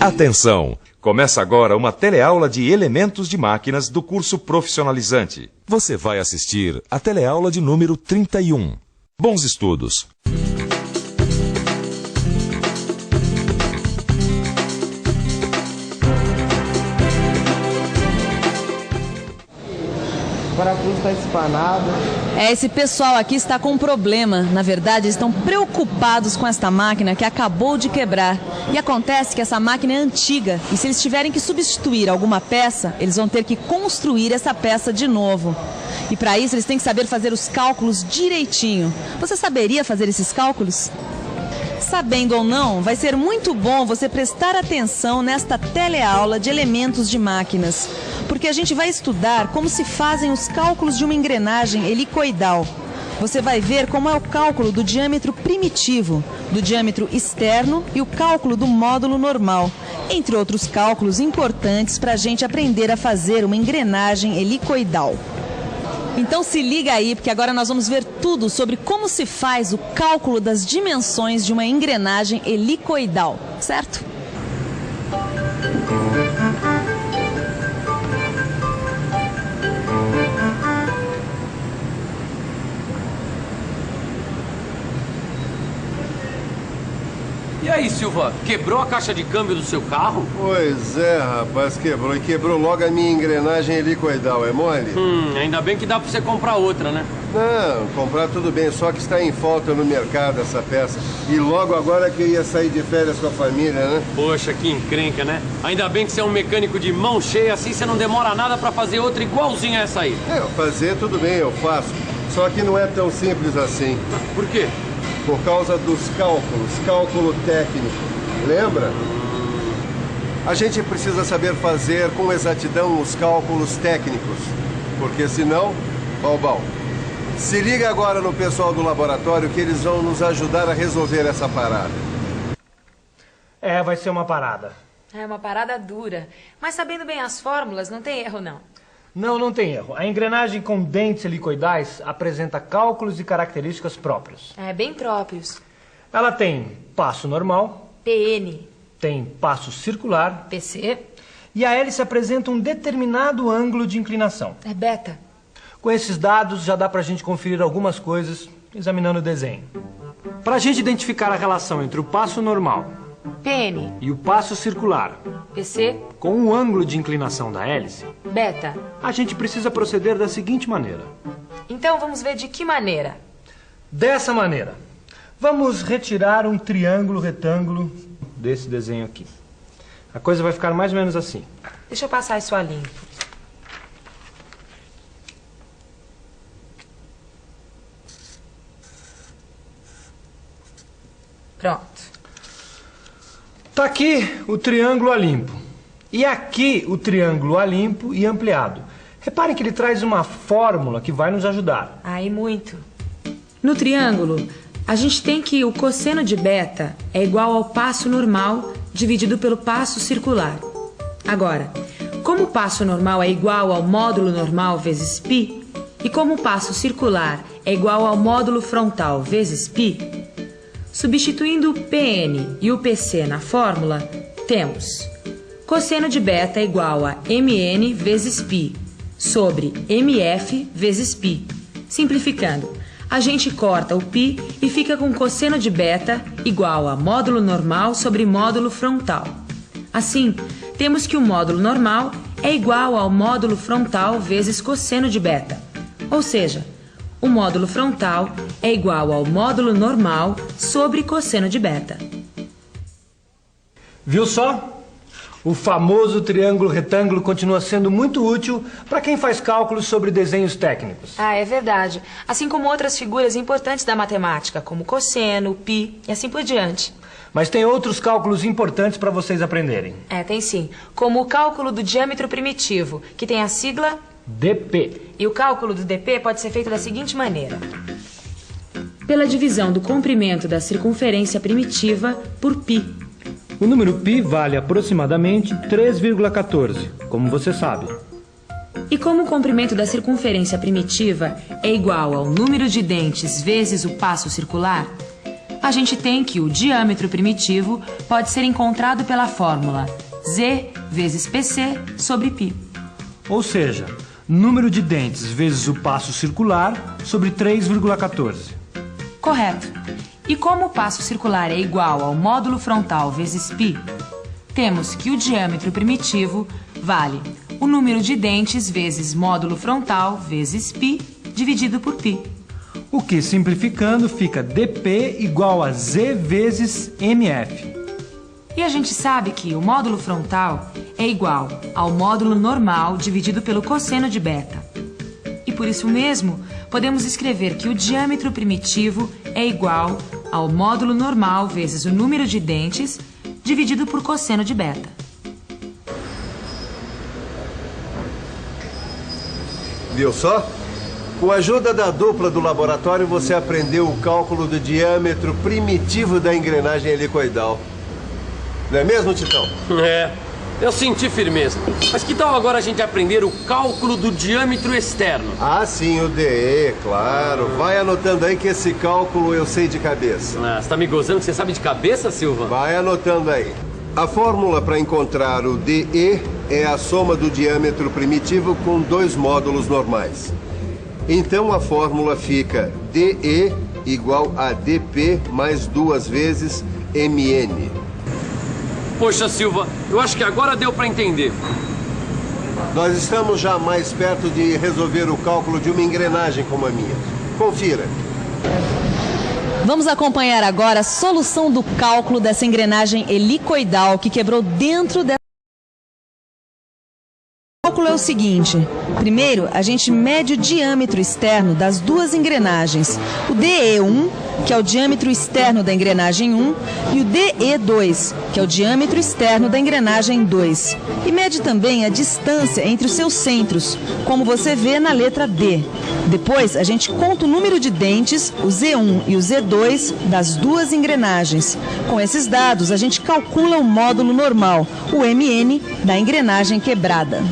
Atenção! Começa agora uma teleaula de elementos de máquinas do curso profissionalizante. Você vai assistir a teleaula de número 31. Bons estudos! O parafuso está espanado. Esse pessoal aqui está com um problema. Na verdade, eles estão preocupados com esta máquina que acabou de quebrar. E acontece que essa máquina é antiga. E se eles tiverem que substituir alguma peça, eles vão ter que construir essa peça de novo. E para isso, eles têm que saber fazer os cálculos direitinho. Você saberia fazer esses cálculos? Sabendo ou não, vai ser muito bom você prestar atenção nesta teleaula de elementos de máquinas, porque a gente vai estudar como se fazem os cálculos de uma engrenagem helicoidal. Você vai ver como é o cálculo do diâmetro primitivo, do diâmetro externo e o cálculo do módulo normal, entre outros cálculos importantes para a gente aprender a fazer uma engrenagem helicoidal. Então se liga aí, porque agora nós vamos ver tudo sobre como se faz o cálculo das dimensões de uma engrenagem helicoidal, certo? E aí, Silva, quebrou a caixa de câmbio do seu carro? Pois é, rapaz, quebrou. E quebrou logo a minha engrenagem helicoidal, é mole? Ainda bem que dá pra você comprar outra, né? Não, comprar tudo bem, só que está em falta no mercado essa peça. E logo agora que eu ia sair de férias com a família, né? Poxa, que encrenca, né? Ainda bem que você é um mecânico de mão cheia, assim você não demora nada pra fazer outra igualzinha a essa aí. Fazer tudo bem, eu faço. Só que não é tão simples assim. Por quê? Por causa dos cálculos, cálculo técnico. Lembra? A gente precisa saber fazer com exatidão os cálculos técnicos. Porque senão, Balbal, se liga agora no pessoal do laboratório que eles vão nos ajudar a resolver essa parada. Vai ser uma parada. É uma parada dura. Mas sabendo bem as fórmulas, não tem erro, não. Não tem erro. A engrenagem com dentes helicoidais apresenta cálculos e características próprios. Bem próprios. Ela tem passo normal, PN, tem passo circular, PC, e a hélice apresenta um determinado ângulo de inclinação. beta. Com esses dados já dá pra gente conferir algumas coisas examinando o desenho. Pra gente identificar a relação entre o passo normal PN, e o passo circular PC, com o ângulo de inclinação da hélice, beta. a gente precisa proceder da seguinte maneira. Então vamos ver de que maneira. Dessa maneira. Vamos retirar um triângulo retângulo desse desenho aqui. A coisa vai ficar mais ou menos assim. Deixa eu passar isso a limpo. Pronto. Tá aqui o triângulo a limpo. E aqui o triângulo a limpo e ampliado. Reparem que ele traz uma fórmula que vai nos ajudar. E muito. No triângulo, a gente tem que o cosseno de beta é igual ao passo normal dividido pelo passo circular. Agora, como o passo normal é igual ao módulo normal vezes π, e como o passo circular é igual ao módulo frontal vezes π, substituindo o PN e o PC na fórmula, temos cosseno de beta é igual a MN vezes π sobre MF vezes π. Simplificando, a gente corta o π e fica com cosseno de beta igual a módulo normal sobre módulo frontal. Assim, temos que o módulo normal é igual ao módulo frontal vezes cosseno de beta. Ou seja, o módulo frontal é igual ao módulo normal sobre cosseno de beta. Viu só? O famoso triângulo retângulo continua sendo muito útil para quem faz cálculos sobre desenhos técnicos. É verdade. Assim como outras figuras importantes da matemática, como cosseno, π e assim por diante. Mas tem outros cálculos importantes para vocês aprenderem. Tem sim. Como o cálculo do diâmetro primitivo, que tem a sigla dp. E o cálculo do dp pode ser feito da seguinte maneira. Pela divisão do comprimento da circunferência primitiva por π. O número π vale aproximadamente 3,14, como você sabe. E como o comprimento da circunferência primitiva é igual ao número de dentes vezes o passo circular, a gente tem que o diâmetro primitivo pode ser encontrado pela fórmula Z vezes PC sobre π. Ou seja, número de dentes vezes o passo circular sobre 3,14. Correto. E como o passo circular é igual ao módulo frontal vezes π, temos que o diâmetro primitivo vale o número de dentes vezes módulo frontal vezes π dividido por π. O que, simplificando, fica dp igual a z vezes mf. E a gente sabe que o módulo frontal é igual ao módulo normal dividido pelo cosseno de beta. E por isso mesmo, podemos escrever que o diâmetro primitivo é igual ao módulo normal vezes o número de dentes dividido por cosseno de beta. Viu só? Com a ajuda da dupla do laboratório, você aprendeu o cálculo do diâmetro primitivo da engrenagem helicoidal. Não é mesmo, Titão? É, eu senti firmeza. Mas que tal agora a gente aprender o cálculo do diâmetro externo? Ah, sim, o DE, claro. Vai anotando aí que esse cálculo eu sei de cabeça. Ah, você tá me gozando que você sabe de cabeça, Silva? Vai anotando aí. A fórmula para encontrar o DE é a soma do diâmetro primitivo com dois módulos normais. Então a fórmula fica DE igual a DP mais 2 vezes MN. Poxa, Silva, eu acho que agora deu para entender. Nós estamos já mais perto de resolver o cálculo de uma engrenagem como a minha. Confira. Vamos acompanhar agora a solução do cálculo dessa engrenagem helicoidal que quebrou dentro dessa... O cálculo é o seguinte: primeiro, a gente mede o diâmetro externo das duas engrenagens, o DE1, que é o diâmetro externo da engrenagem 1, e o DE2, que é o diâmetro externo da engrenagem 2. E mede também a distância entre os seus centros, como você vê na letra D. Depois, a gente conta o número de dentes, o Z1 e o Z2, das duas engrenagens. Com esses dados, a gente calcula o módulo normal, o MN, da engrenagem quebrada.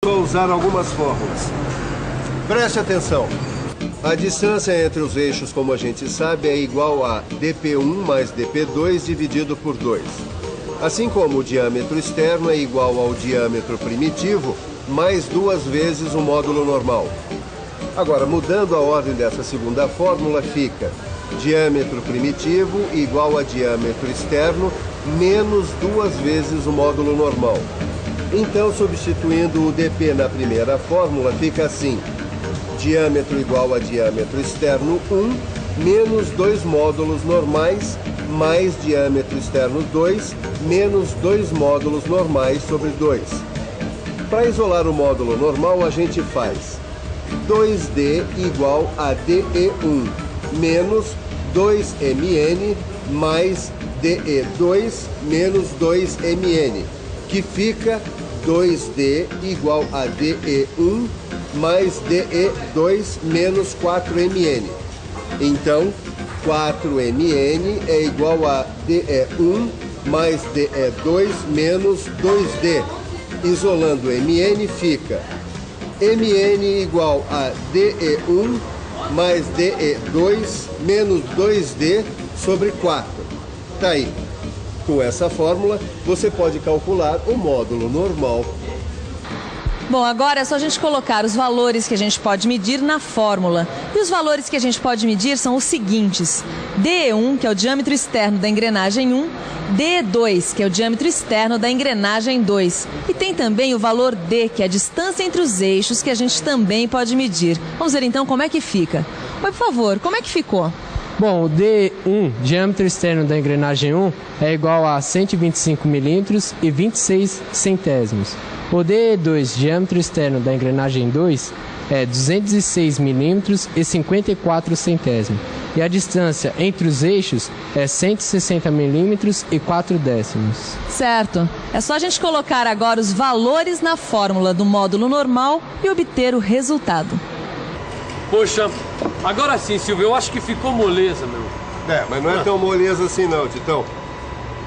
Vou usar algumas fórmulas. Preste atenção. A distância entre os eixos, como a gente sabe, é igual a dp1 mais dp2 dividido por 2. Assim como o diâmetro externo é igual ao diâmetro primitivo mais 2 vezes o módulo normal. Agora, mudando a ordem dessa segunda fórmula, fica diâmetro primitivo igual a diâmetro externo menos 2 vezes o módulo normal. Então, substituindo o dp na primeira fórmula, fica assim: diâmetro igual a diâmetro externo 1 menos 2 módulos normais mais diâmetro externo 2 menos 2 módulos normais sobre 2. Para isolar o módulo normal, a gente faz 2D igual a DE1 menos 2MN mais DE2 menos 2MN, que fica 2D igual a DE1 mais DE2 menos 4MN. Então, 4MN é igual a DE1 mais DE2 menos 2D. Isolando MN fica MN igual a DE1 mais DE2 menos 2D sobre 4. Tá aí. Com essa fórmula, você pode calcular o módulo normal. Bom, agora é só a gente colocar os valores que a gente pode medir na fórmula. E os valores que a gente pode medir são os seguintes: DE1, que é o diâmetro externo da engrenagem 1, DE2, que é o diâmetro externo da engrenagem 2. E tem também o valor D, que é a distância entre os eixos, que a gente também pode medir. Vamos ver então como é que fica. Mas, por favor, como é que ficou? Bom, o D1, diâmetro externo da engrenagem 1, é igual a 125 milímetros e 26 centésimos. O DE2, diâmetro externo da engrenagem 2, é 206 milímetros e 54 centésimos. E a distância entre os eixos é 160 milímetros e 4 décimos. Certo. É só a gente colocar agora os valores na fórmula do módulo normal e obter o resultado. Poxa, agora sim, Silvio, eu acho que ficou moleza, meu. É, mas não é tão moleza assim não, Titão.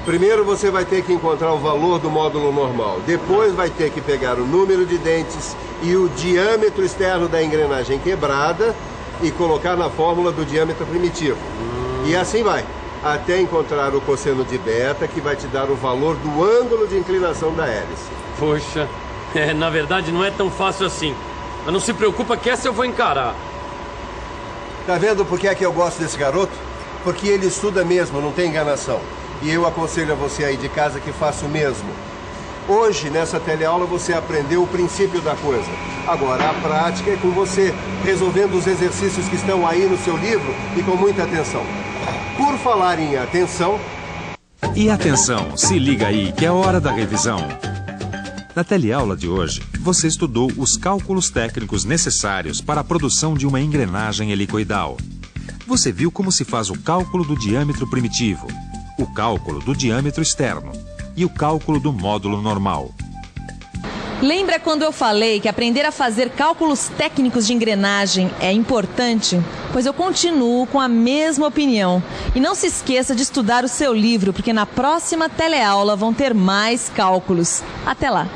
Primeiro você vai ter que encontrar o valor do módulo normal. Depois vai ter que pegar o número de dentes e o diâmetro externo da engrenagem quebrada e colocar na fórmula do diâmetro primitivo. E assim vai, até encontrar o cosseno de beta, que vai te dar o valor do ângulo de inclinação da hélice. Poxa, na verdade não é tão fácil assim. Mas não se preocupa que essa eu vou encarar. Tá vendo por que é que eu gosto desse garoto? Porque ele estuda mesmo, não tem enganação. E eu aconselho a você aí de casa que faça o mesmo. Hoje, nessa teleaula, você aprendeu o princípio da coisa. Agora, a prática é com você, resolvendo os exercícios que estão aí no seu livro e com muita atenção. Por falar em atenção... E atenção, se liga aí que é hora da revisão. Na teleaula de hoje, você estudou os cálculos técnicos necessários para a produção de uma engrenagem helicoidal. Você viu como se faz o cálculo do diâmetro primitivo, o cálculo do diâmetro externo e o cálculo do módulo normal. Lembra quando eu falei que aprender a fazer cálculos técnicos de engrenagem é importante? Pois eu continuo com a mesma opinião. E não se esqueça de estudar o seu livro, porque na próxima teleaula vão ter mais cálculos. Até lá!